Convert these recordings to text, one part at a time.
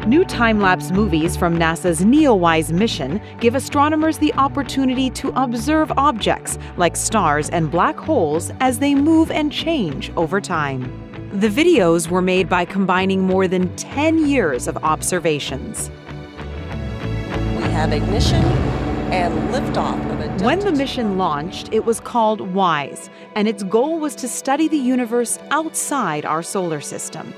New time-lapse movies from NASA's NEOWISE mission give astronomers the opportunity to observe objects like stars and black holes as they move and change over time. The videos were made by combining more than 10 years of observations. We have ignition and liftoff of a When the mission launched, it was called WISE, and its goal was to study the universe outside our solar system.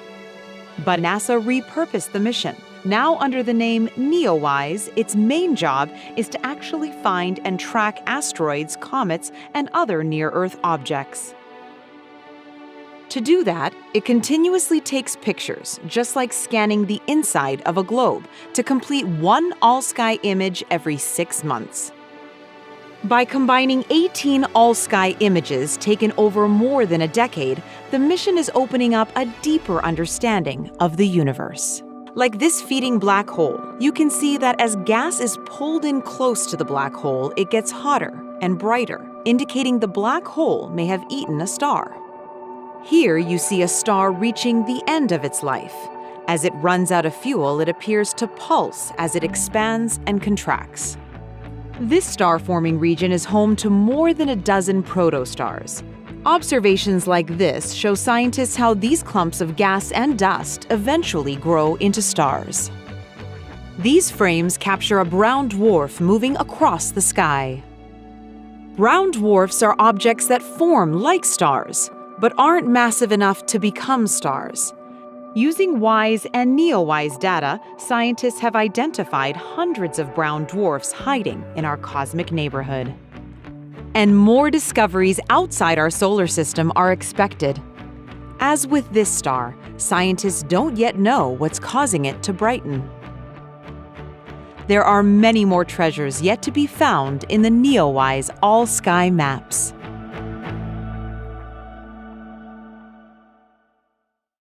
But NASA repurposed the mission. Now under the name NEOWISE, its main job is to actually find and track asteroids, comets, and other near-Earth objects. To do that, it continuously takes pictures, just like scanning the inside of a globe, to complete one all-sky image every 6 months. By combining 18 all-sky images taken over more than a decade, the mission is opening up a deeper understanding of the universe. Like this feeding black hole, you can see that as gas is pulled in close to the black hole, it gets hotter and brighter, indicating the black hole may have eaten a star. Here you see a star reaching the end of its life. As it runs out of fuel, it appears to pulse as it expands and contracts. This star-forming region is home to more than a dozen protostars. Observations like this show scientists how these clumps of gas and dust eventually grow into stars. These frames capture a brown dwarf moving across the sky. Brown dwarfs are objects that form like stars, but aren't massive enough to become stars. Using WISE and NEOWISE data, scientists have identified hundreds of brown dwarfs hiding in our cosmic neighborhood. And more discoveries outside our solar system are expected. As with this star, scientists don't yet know what's causing it to brighten. There are many more treasures yet to be found in the NEOWISE all-sky maps.